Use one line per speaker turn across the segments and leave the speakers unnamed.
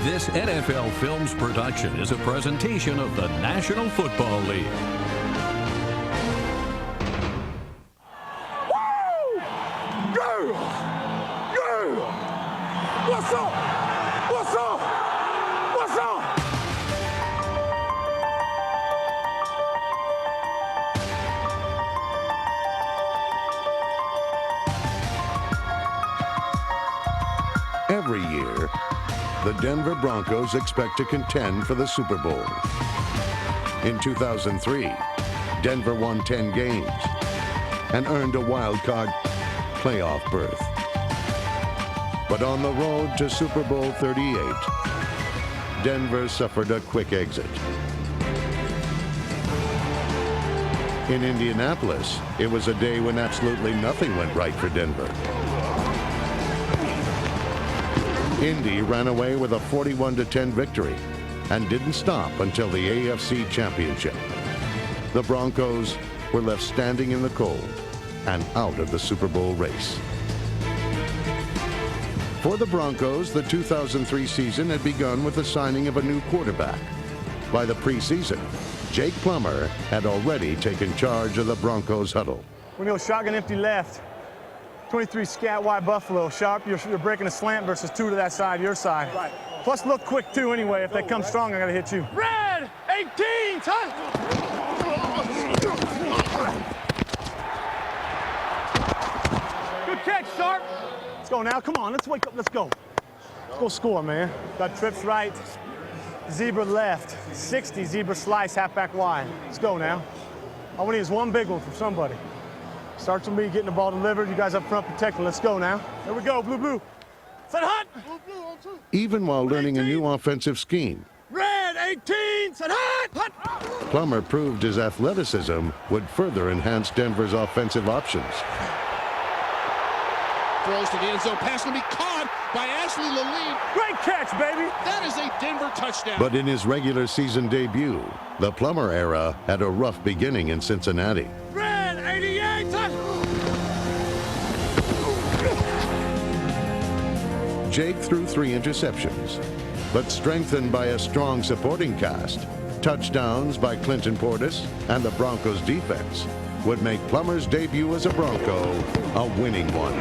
This NFL Films production is a presentation of the National Football League.
Woo! Yeah! Yeah! What's up? What's up? What's up?
Every year, the Denver Broncos expect to contend for the Super Bowl. In 2003, Denver won 10 games and earned a wild card playoff berth. But on the road to Super Bowl 38, Denver suffered a quick exit. In Indianapolis, it was a day when absolutely nothing went right for Denver. Indy ran away with a 41-10 victory and didn't stop until the AFC Championship. The Broncos were left standing in the cold and out of the Super Bowl race. For the Broncos, the 2003 season had begun with the signing of a new quarterback. By the preseason, Jake Plummer had already taken charge of the Broncos huddle.
When you go shotgun empty left, 23 scat wide Buffalo, sharp, you're breaking a slant versus 2 to that side, your side. Right. Plus look quick too anyway. If they come strong, I gotta hit you. Red, 18, touch! Good catch, Sharp. Let's go now, come on, let's wake up, let's go. Let's go score, man. Got trips right, zebra left, 60, zebra slice, halfback wide. Let's go now. All we need is one big one from somebody. Starts with me getting the ball delivered. You guys up front protecting. Let's go now. There we go, blue, blue. Set hot. Blue, blue on 2.
Even while learning a new offensive scheme,
Red, 18, set hot. Hot.
Plummer proved his athleticism would further enhance Denver's offensive options.
Throws to the end zone. Pass going to be caught by Ashley Laline.
Great catch, baby.
That is a Denver touchdown.
But in his regular season debut, the Plummer era had a rough beginning in Cincinnati.
Red, 88, touch.
Jake threw 3 interceptions, but strengthened by a strong supporting cast, touchdowns by Clinton Portis, and the Broncos' defense would make Plummer's debut as a Bronco a winning one.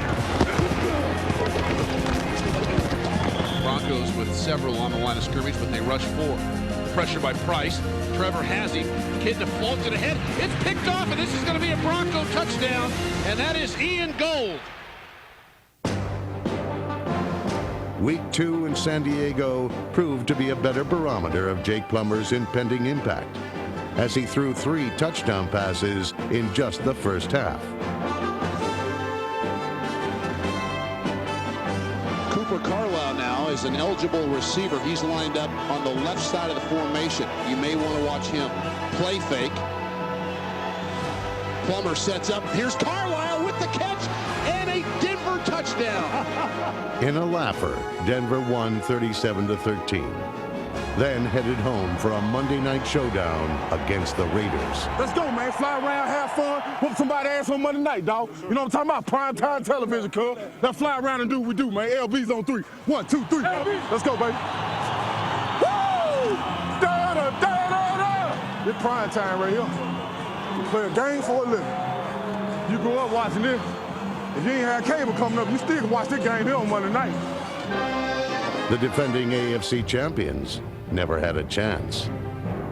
Broncos with several on the line of scrimmage, but they rush 4. Pressure by Price. Trevor has him. Kid that floats it ahead. It's picked off, and this is going to be a Bronco touchdown, and that is Ian Gold.
Week 2 in San Diego proved to be a better barometer of Jake Plummer's impending impact, as he threw 3 touchdown passes in just the first half.
Cooper Carlisle now is an eligible receiver. He's lined up on the left side of the formation. You may want to watch him. Play fake. Plummer sets up. Here's Carlisle with the catch and a Denver touchdown.
In a laugher, Denver won 37-13. Then headed home for a Monday night showdown against the Raiders.
Let's go, man. Fly around, have fun, whoop somebody's ass on Monday night, dog. You know what I'm talking about? Prime time television, cuz. Let's fly around and do what we do, man. LB's on 3. 1, 2, 3. LB. Let's go, baby. Woo! Da-da-da-da-da! It's prime time right here. You play a game for a living. You grew up watching this. If you ain't had cable coming up, you still can watch this game here on Monday night.
The defending AFC champions never had a chance.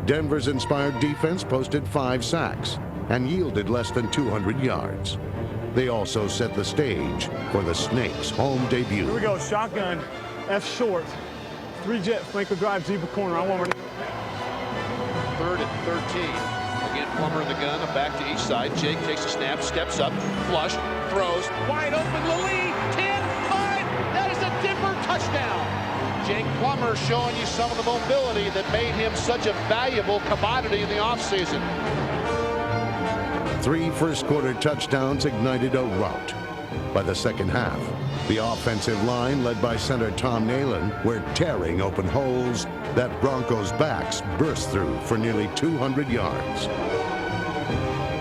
Denver's inspired defense posted 5 sacks and yielded less than 200 yards. They also set the stage for the Snakes' home debut.
Here we go, shotgun, F short. 3-jet, flanker drive, zebra corner. I want
3rd and 13. Again, Plummer in the gun, a back to each side. Jake takes a snap, steps up, flush, throws, wide open, Laline, 10, 5. That is a Denver touchdown. Jake Plummer showing you some of the mobility that made him such a valuable commodity in the offseason.
3 first-quarter touchdowns ignited a rout. By the second half, the offensive line, led by center Tom Nalen, were tearing open holes that Broncos backs burst through for nearly 200 yards.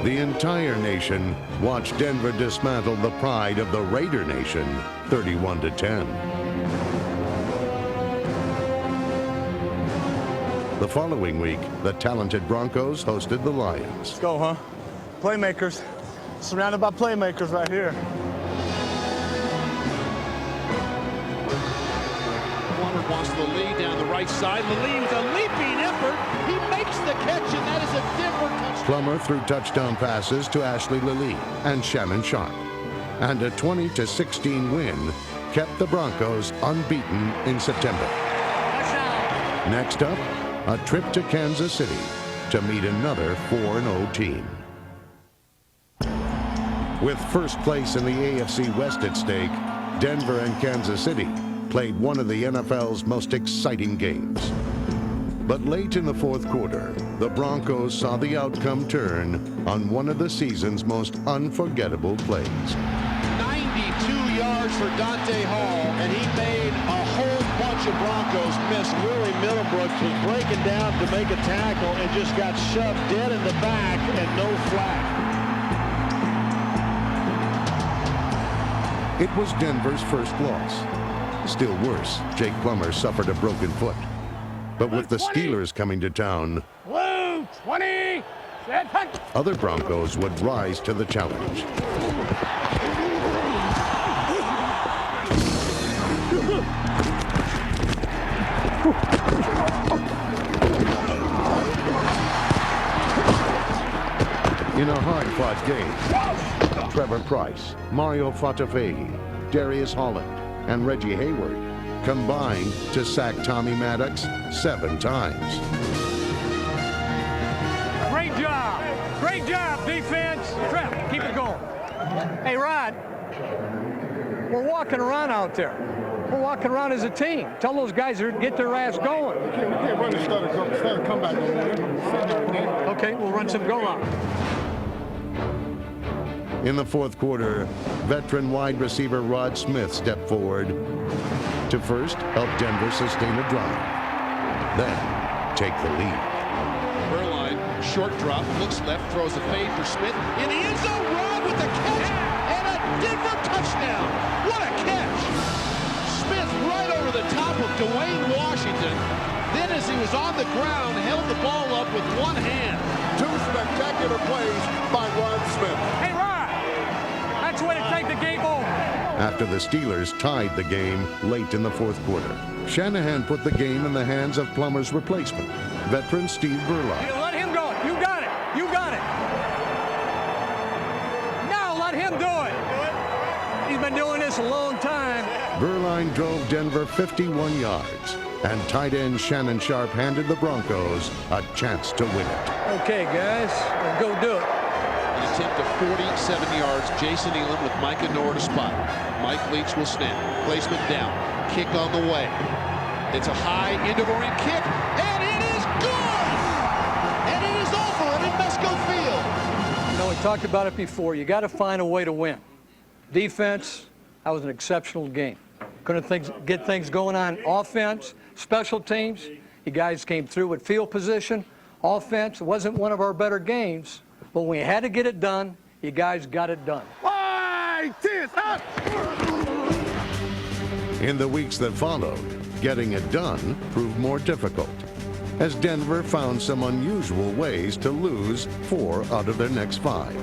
The entire nation watched Denver dismantle the pride of the Raider Nation 31-10. The following week, the talented Broncos hosted the Lions.
Let's go, huh? Playmakers. Surrounded by playmakers right here.
Plummer wants the lead down the right side. Lilly with a leaping effort. He makes the catch, and that is a Denver touchdown.
Plummer threw touchdown passes to Ashley Lilly and Shannon Sharp. And a 20-16 win kept the Broncos unbeaten in September. Next up, a trip to Kansas City to meet another 4-0 team. With first place in the AFC West at stake, Denver and Kansas City played one of the NFL's most exciting games. But late in the fourth quarter, the Broncos saw the outcome turn on one of the season's most unforgettable plays.
92 yards for Dante Hall, and he made a whole bunch of Broncos miss. Willie Middlebrooks was breaking down to make a tackle and just got shoved dead in the back and no flag.
It was Denver's first loss. Still worse, Jake Plummer suffered a broken foot. But with the Steelers coming to town,
Blue 20.
other Broncos would rise to the challenge. In a hard-fought game, Trevor Price, Mario Fatafehi, Darius Holland, and Reggie Hayward combined to sack Tommy Maddox 7 times.
Great job. Great job, defense. Trev, keep it going. Hey, Rod, we're walking around out there. We're walking around as a team. Tell those guys to get their ass going.
We can't run the stutter comeback no more.
Okay, we'll run some go out.
In the fourth quarter, veteran wide receiver Rod Smith stepped forward to first help Denver sustain a drive, then take the lead.
Burline, short drop, looks left, throws a fade for Smith. In the end zone, Rod with the catch, and a Denver touchdown. What a catch! Smith right over the top of Dwayne Washington. Then as he was on the ground, held the ball up with one hand.
2 spectacular plays by Rod Smith.
Hey, Rod, that's the way to take the game over.
After the Steelers tied the game late in the fourth quarter, Shanahan put the game in the hands of Plummer's replacement, veteran Steve Burline.
You let him go. You got it. You got it. Now let him do it. He's been doing this a long time.
Burline drove Denver 51 yards, and tight end Shannon Sharp handed the Broncos a chance to win it.
Okay, guys, let's go do it.
An attempt of 47 yards. Jason Elam with Micah Nord to spot. Mike Leach will snap. Placement down. Kick on the way. It's a high end-over-end kick, and it is good! And it is over at Mesco Field.
You know, we talked about it before. You got to find a way to win. Defense, that was an exceptional game. Couldn't get things going on offense, special teams. You guys came through with field position. Offense, it wasn't one of our better games, but when we had to get it done, you guys got it done.
In the weeks that followed, getting it done proved more difficult, as Denver found some unusual ways to lose 4 out of their next 5.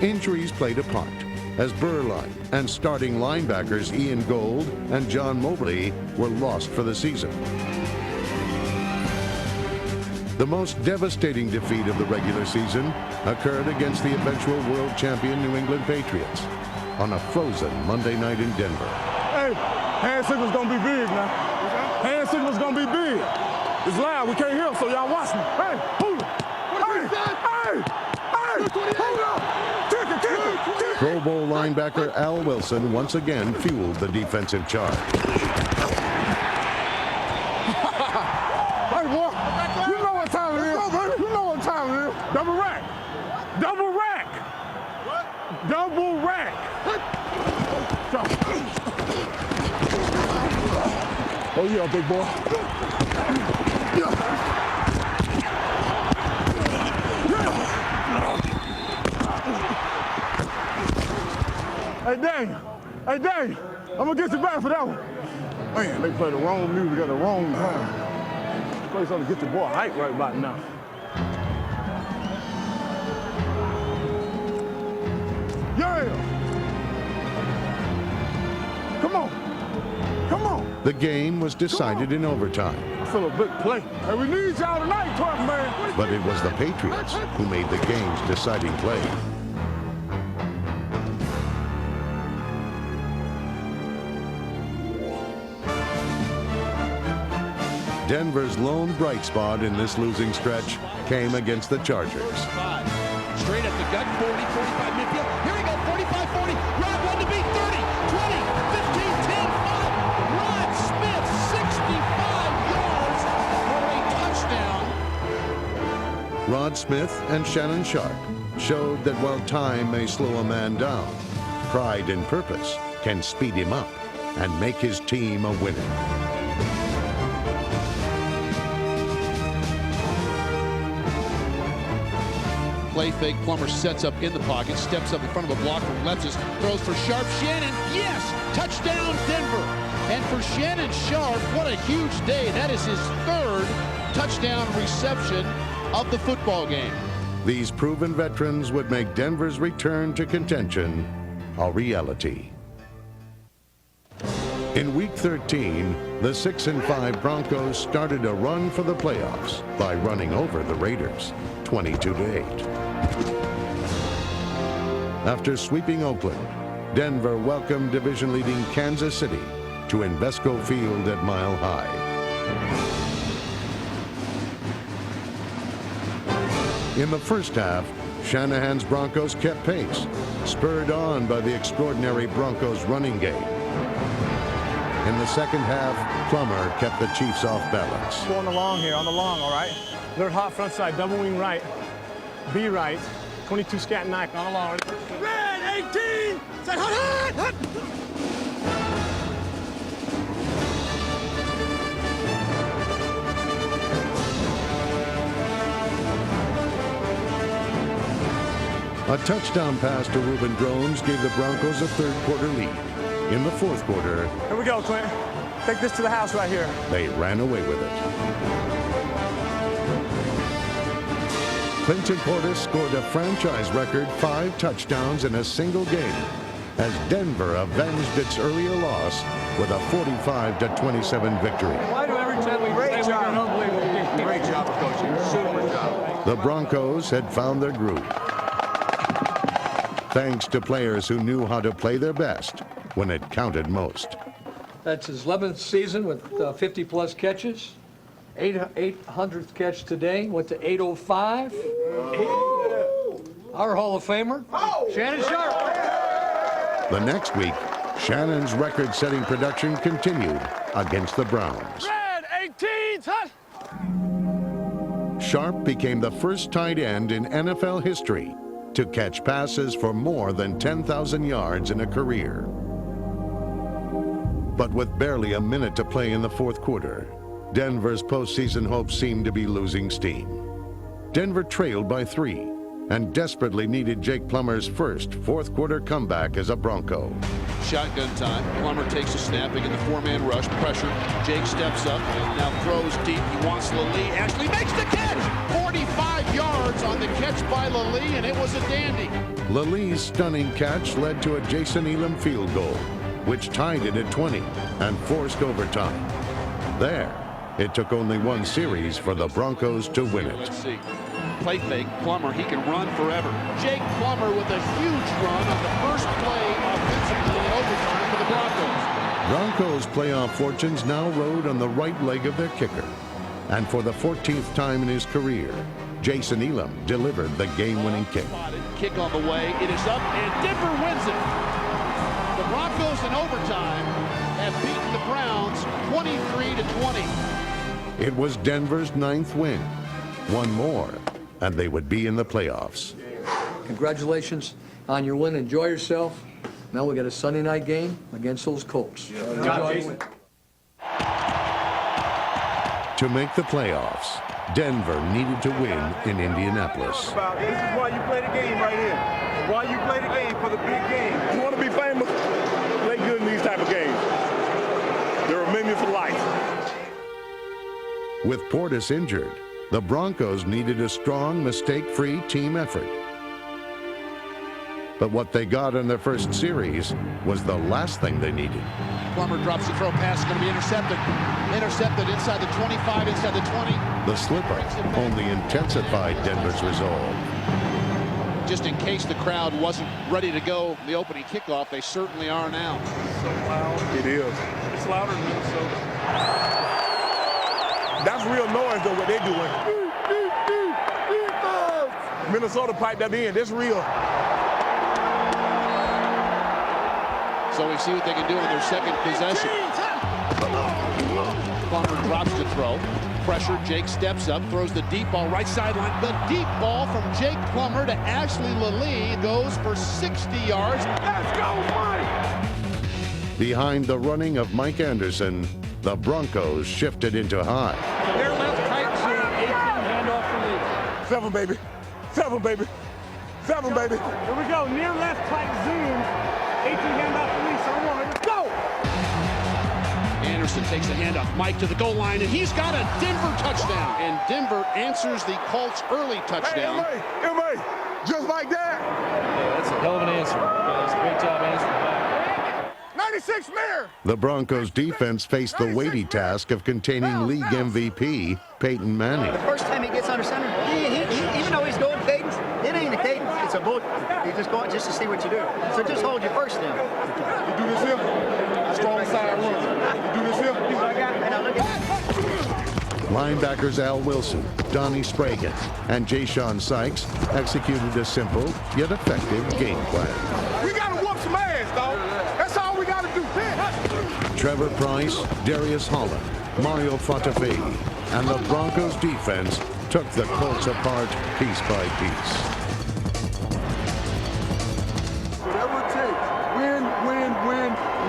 Injuries played a part, as Burline and starting linebackers Ian Gold and John Mobley were lost for the season. The most devastating defeat of the regular season occurred against the eventual world champion New England Patriots on a frozen Monday night in Denver.
Hey, hand signal's gonna be big now. Hand signal's gonna be big. It's loud, we can't hear, so y'all watch me. Hey, hold it. Hey, hold up. Kick it.
Pro Bowl linebacker Al Wilson once again fueled the defensive charge.
Hey, boy, you know what time it is. You know what time it is. Double rack. Double rack. What? Double rack. Oh, yeah, big boy. Hey, Daniel. Hey, Daniel. I'm gonna get you back for that one. Man, they play the wrong music at the wrong time. Play something to get your boy hype right about now. Yeah! Come on. Come on.
The game was decided in overtime,
I feel a big play. Hey, we need y'all tonight, 12 man.
but it was the Patriots who made the game's deciding play. Denver's lone bright spot in this losing stretch came against the Chargers.
Straight at the gut, 40, 45 midfield. Here we go, 45, 40. Rod one to beat, 30, 20, 15, 10, 5. Rod Smith, 65 yards for a touchdown.
Rod Smith and Shannon Sharp showed that while time may slow a man down, pride and purpose can speed him up and make his team a winner.
Play fake, Plummer sets up in the pocket, steps up in front of a block from Lepsis, throws for Sharp, Shannon, yes! Touchdown, Denver! And for Shannon Sharp, what a huge day. That is his third touchdown reception of the football game.
These proven veterans would make Denver's return to contention a reality. In Week 13, the 6-5 Broncos started a run for the playoffs by running over the Raiders, 22-8. After sweeping Oakland, Denver welcomed division-leading Kansas City to Invesco Field at Mile High. In the first half, Shanahan's Broncos kept pace, spurred on by the extraordinary Broncos running game. In the second half, Plummer kept the Chiefs off balance.
Go on the long here, on the long, all right? Third hot front side, double wing right, B right, 22 scat knife, on the long. Red 18, say hot, hot, hot.
A touchdown pass to Reuben Drones gave the Broncos a third-quarter lead. In the fourth quarter,
Here we go, Clint. Take this to the house right here.
they ran away with it. Clinton Portis scored a franchise record 5 touchdowns in a single game as Denver avenged its earlier loss with a 45-27 victory.
Why do every time we say we got an unbelievable game?
Great job, coaching. Super job.
The Broncos had found their groove, thanks to players who knew how to play their best when it counted most.
That's his 11th season with 50-plus catches. 800th catch today, went to 805. Our Hall of Famer, Shannon Sharp.
The next week, Shannon's record-setting production continued against the Browns.
Red 18, hot.
Sharp became the first tight end in NFL history to catch passes for more than 10,000 yards in a career. But with barely a minute to play in the fourth quarter, Denver's postseason hopes seemed to be losing steam. Denver trailed by 3 and desperately needed Jake Plummer's first fourth-quarter comeback as a Bronco.
Shotgun time. Plummer takes a snap against the 4-man rush. Pressure. Jake steps up. Now throws deep. He wants Lally. Actually makes the catch. 45 yards on the catch by Lally, and it was a dandy.
Lally's stunning catch led to a Jason Elam field goal, which tied it at 20 and forced overtime. There, it took only one series for the Broncos to win it.
Let's see. Play fake. Plummer, he can run forever. Jake Plummer with a huge run on the first play offensively in overtime for the Broncos.
Broncos' playoff fortunes now rode on the right leg of their kicker. And for the 14th time in his career, Jason Elam delivered the game-winning kick.
Kick on the way. It is up, and Denver wins it. The Broncos in overtime have beaten the Browns 23-20.
It was Denver's 9th win. One more, and they would be in the playoffs.
Congratulations on your win. Enjoy yourself. Now we got a Sunday night game against those Colts. Enjoy the win.
To make the playoffs, Denver needed to win in Indianapolis.
This is why you play the game right here. Why you play the game, for the big game. You want to be famous? Play good in these type of games. They're a menu for life.
With Portis injured, the Broncos needed a strong, mistake-free team effort. But what they got in their first series was the last thing they needed.
Plummer drops the throw pass, is going to be intercepted. Intercepted inside the 25, inside the 20.
The slip-up only intensified Denver's resolve.
Just in case the crowd wasn't ready to go the opening kickoff, they certainly are now.
So loud. It is. It's louder than Minnesota. That's real noise, though, what they're doing. Minnesota piped that in. That's real.
So we see what they can do in their second possession. Plummer drops the throw. Pressure, Jake steps up, throws the deep ball right sideline. The deep ball from Jake Plummer to Ashley Lilly goes for 60 yards.
Let's go, Mike!
Behind the running of Mike Anderson, the Broncos shifted into high.
Their left tight zone, 18 handoff for Lee.
7, baby. 7, baby. 7, baby.
Here we go. Near left tight zoom. 18 handoff for Lee. So one. Go!
Anderson takes the handoff. Mike to the goal line, and he's got a Denver touchdown. And Denver answers the Colts' early touchdown.
Hey, M.A., just like that.
Yeah, that's a hell of an answer. Guys, great job answering back.
96 Mayor.
The Broncos defense faced the weighty task of containing league MVP Peyton Manning.
The first time he gets under center, even though he's going cadence, it ain't a cadence. It's a boot. He's just going just to see what you do. So just hold your first down.
You do this here. Strong side run. You do this here.
And now look at
Linebackers Al Wilson, Donnie Spragan, and Ja'Shawn Sykes executed a simple yet effective game plan.
We got to whoop some ass, dog. That's all we got to do.
Trevor Price, Darius Holland, Mario Fatafei, and the Broncos defense took the Colts apart piece by piece.
Whatever it takes.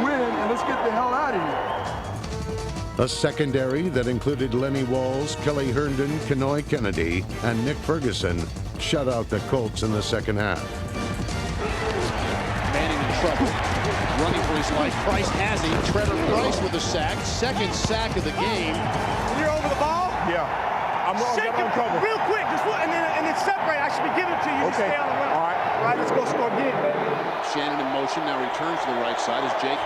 Win, and let's get the hell out of here.
A secondary that included Lenny Walls, Kelly Herndon, Kenoy Kennedy, and Nick Ferguson shut out the Colts in the second half.
Manning in trouble. Running for his life. Price has him. Trevor Price with a sack. Second sack of the game.
You're over the ball?
Yeah. I'm
Shake him
cover.
real quick. Just and then separate. I should be giving it to you.
Okay.
Stay on the run.
All right.
All right, let's go score again.
Shannon in motion, now returns to the right side as Jake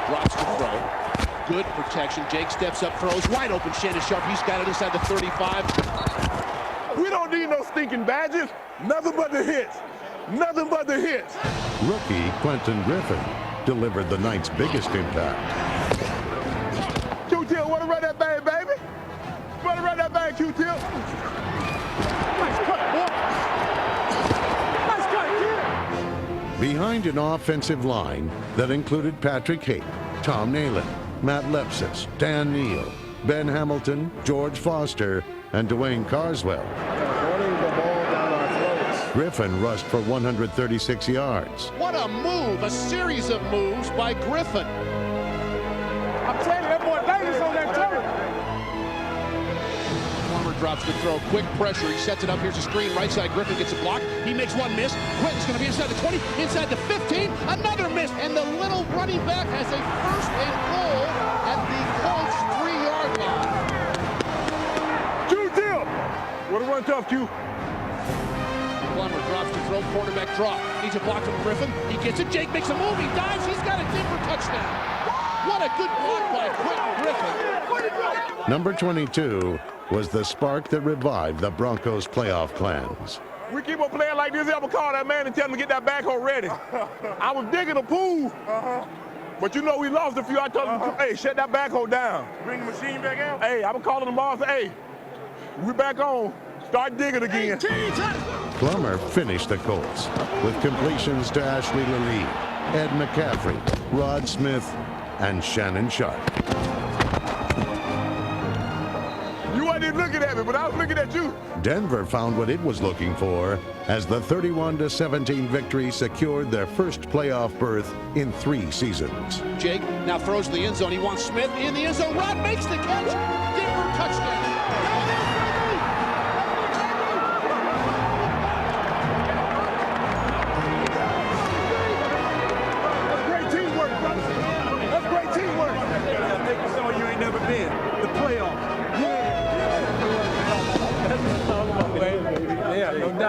drops the throw. Good protection. Jake steps up, throws wide open. Shannon Sharp, he's got it inside the 35.
We don't need no stinking badges. Nothing but the hits. Nothing but the hits.
Rookie Quentin Griffin delivered the night's biggest impact.
Q-Tip, want to run that bang, baby? Want to run that bang, Q-Tip?
Nice cut, boy. Nice cut, kid.
Behind an offensive line that included Patrick Hape, Tom Nalen, Matt Lepsis, Dan Neal, Ben Hamilton, George Foster, and Dwayne Carswell.
Running the ball down our throats.
Griffin rushed for 136 yards.
What a move, a series of moves by Griffin.
I'm telling you, that boy dangerous on that turret.
Plummer drops the throw, quick pressure, he sets it up, here's a screen, right side, Griffin gets a block, he makes one miss, Quentin's going to be inside the 20, inside the 15, another miss, and the little running back has a first and goal at the Colts 3-yard line.
Q-Tip! What a run tough, Q.
Plummer drops the throw, quarterback drop, needs a block from Griffin, he gets it, Jake makes a move, he dives, he's got a Denver touchdown. What a good block by Quentin Griffin.
Number 22 was the spark that revived the Broncos' playoff plans.
We keep on playing like this, I'm going to call that man and tell him to get that backhoe ready. I was digging a pool, but you know we lost a few. I told him, hey, shut that backhoe down. Bring the machine back out? Hey, I'm going to call him tomorrow and say, hey, we back on. Start digging again.
Plummer finished the Colts with completions to Ashley Lilly, Ed McCaffrey, Rod Smith, and Shannon Sharp.
You wasn't looking at me, but I was looking at you.
Denver found what it was looking for as the 31-17 victory secured their first playoff berth in 3 seasons.
Jake now throws to the end zone. He wants Smith in the end zone. Rod makes the catch. Denver touchdown.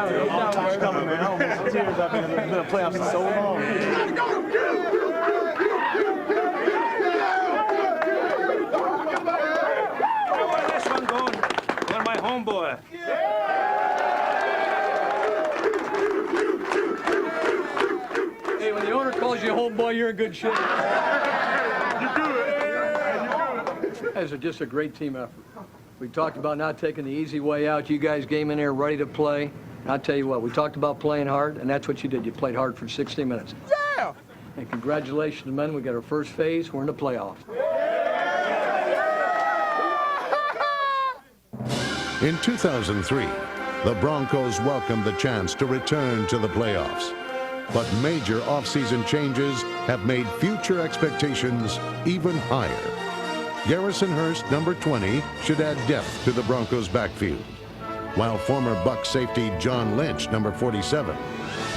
Long time coming, man. Almost tears. I've been in the playoffs for so long.
This one going to my homeboy.
Hey, when the owner calls you homeboy, you're in good shape.
You do it.
That's just a great team effort. We talked about not taking the easy way out. You guys came in there ready to play. I'll tell you what, we talked about playing hard, and that's what you did. You played hard for 60 minutes.
Yeah.
And congratulations, men. We got our first phase. We're in the playoffs.
In 2003, the Broncos welcomed the chance to return to the playoffs. But major offseason changes have made future expectations even higher. Garrison Hurst, number 20, should add depth to the Broncos' backfield, while former Buck safety John Lynch, number 47,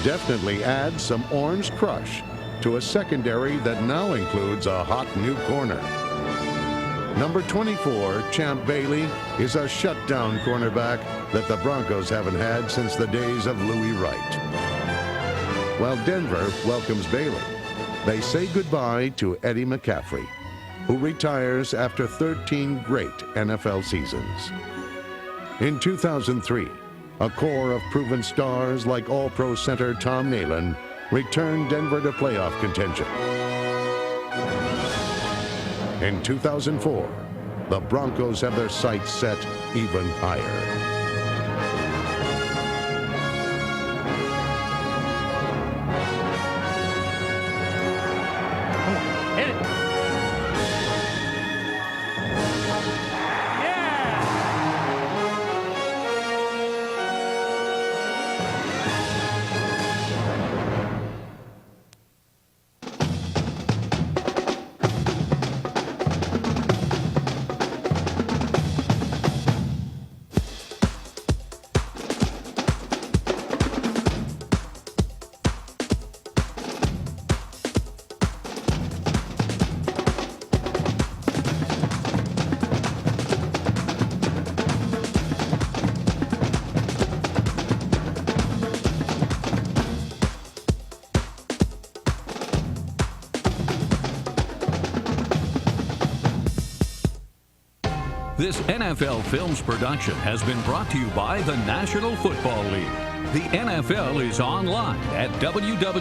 definitely adds some orange crush to a secondary that now includes a hot new corner. Number 24, Champ Bailey, is a shutdown cornerback that the Broncos haven't had since the days of Louis Wright. While Denver welcomes Bailey, they say goodbye to Eddie McCaffrey, who retires after 13 great NFL seasons. In 2003, a core of proven stars like All-Pro center Tom Nalen returned Denver to playoff contention. In 2004, the Broncos have their sights set even higher.
This NFL Films production has been brought to you by the National Football League. The NFL is online at www.nfl.com.